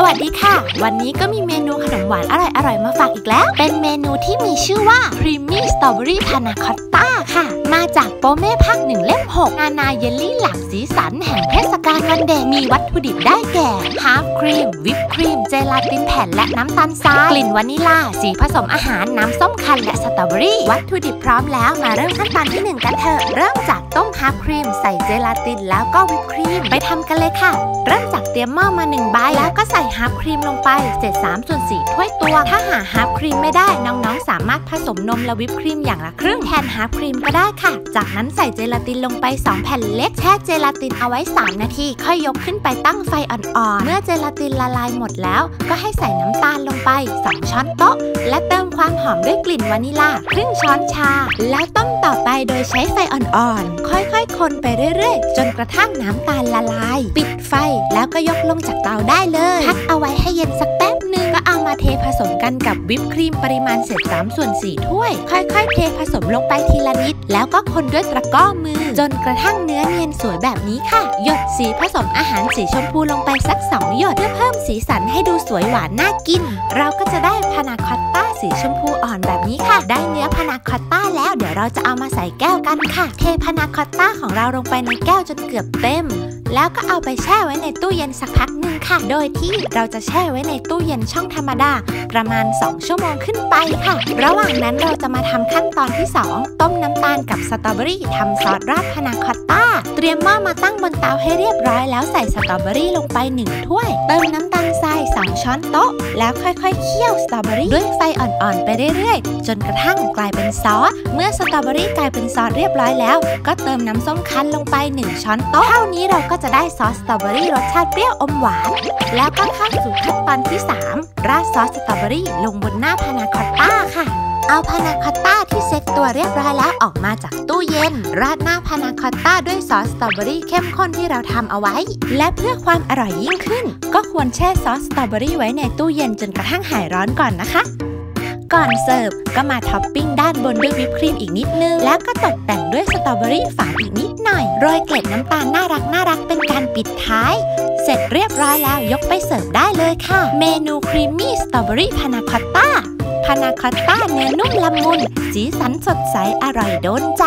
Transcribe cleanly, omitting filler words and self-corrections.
วัสดีค่ะวันนี้ก็มีเมนูขนมหวานอร่อยมาฝากอีกแล้วเป็นเมนูที่มีชื่อว่า Creamy Strawberry Panna Cotta ค่ะมาจากโปเม่ภาค1เล่ม6นานาเยลลี่หลากสีสันแห่งเทศกาลวันเด็กมีวัตถุดิบได้แก่ฮาร์ฟครีมวิปครีมเจลาตินแผ่นและน้ำตาลทรายกลิ่นวานิลลาสีผสมอาหารน้ำส้มคั้นและสตรอเบอรี่วัตถุดิบพร้อมแล้วมาเริ่มขั้นตอนที่1กันเถอะเริ่มจากต้มฮาร์ฟครีมใส่เจลาตินแล้วก็วิปครีมไปทำกันเลยค่ะเริ่มจากเตรียมหม้อมา1ใบแล้วก็ใส่ฮาร์ฟครีมลงไปเศษ3/4 ถ้วยตวงถ้าหาฮาร์ฟครีมไม่ได้น้องๆสามารถผสมนมและวิปครีมอย่างละครึ่งแทนฮาร์ฟครีมก็ได้ค่ะจากนั้นใส่เจลาตินลงไป2แผ่นเล็กแช่เจลาตินเอาไว้3นาทีค่อยยกขึ้นไปตั้งไฟอ่อนๆเมื่อเจลาตินละลายหมดแล้วก็ให้ใส่น้ำตาลลงไป2ช้อนโต๊ะและเติมความหอมด้วยกลิ่นวานิลลาครึ่งช้อนชาแล้วต้มต่อไปโดยใช้ไฟอ่อนๆค่อยๆคนไปเรื่อยๆจนกระทั่งน้ำตาลละลายปิดไฟแล้วก็ยกลงจากเตาได้เลยพักเอาไว้ให้เย็นสักแป๊บนึงก็เอามาเทผสมกันกับวิปครีมปริมาณเศษ3/4 ถ้วยค่อยๆเทผสมลงไปทีละนิดแล้วก็คนด้วยตะกร้อมือจนกระทั่งเนื้อเนียนสวยแบบนี้ค่ะหยดสีผสมอาหารสีชมพูลงไปสัก2หยดเพื่อเพิ่มสีสันให้ดูสวยหวานน่ากินเราก็จะได้พานาคอตต้าสีชมพูอ่อนแบบนี้ค่ะได้เนื้อพานาคอตต้าแล้วเดี๋ยวเราจะเอามาใส่แก้วกันค่ะเทพานาคอตต้าของเราลงไปในแก้วจนเกือบเต็มแล้วก็เอาไปแช่ไว้ในตู้เย็นสักพักหนึ่งค่ะโดยที่เราจะแช่ไว้ในตู้เย็นช่องธรรมดาประมาณ2ชั่วโมงขึ้นไปค่ะระหว่างนั้นเราจะมาทำขั้นตอนที่2ต้มน้ำตาลกับสตรอเบอรี่ทำซอสราดพานาคอตต้าเตรียมหม้อมาตั้งบนเตาให้เรียบร้อยแล้วใส่สตรอเบอรี่ลงไป1ถ้วยเติมน้ำตาลทราย2ช้อนโต๊ะแล้วค่อยๆเคี่ยวสตรอเบอรี่ด้วยไฟอ่อนๆไปเรื่อยๆจนกระทั่งกลายเป็นซอสเมื่อสตรอเบอรี่กลายเป็นซอสเรียบร้อยแล้วก็เติมน้ำส้มคั้นลงไป1ช้อนโต๊ะเท่านี้เราก็จะได้ซอสสตรอเบอรี่รสชาติเปรี้ยวอมหวานแล้วก็เข้าสู่ขั้นตอนที่3ราดซอสสตรอเบอรี่ลงบนหน้าพานาคอตต้าค่ะเอาพานาคอตต้าที่เซ็ตตัวเรียบร้อยแล้วออกมาจากตู้เย็นราดหน้าพานาคอตต้าด้วยซอสสตรอเบอรี่เข้มข้นที่เราทำเอาไว้และเพื่อความอร่อยยิ่งขึ้นก็ควรแช่ซอสสตรอเบอรี่ไว้ในตู้เย็นจนกระทั่งหายร้อนก่อนนะคะก่อนเสิร์ฟก็มาท็อปปิ้งด้านบนด้วยวิปครีมอีกนิดนึงแล้วก็ตกแต่งด้วยสตรอเบอรี่ฝานอีกนิดหน่อยโรยเกล็ดน้ำตาลน่ารักเป็นการปิดท้ายเสร็จเรียบร้อยแล้วยกไปเสิร์ฟได้เลยค่ะเมนูครีมมี่สตรอเบอรี่พานาคอตต้าพานาคอตต้าเนื้อนุ่มละมุนสีสันสดใสอร่อยโดนใจ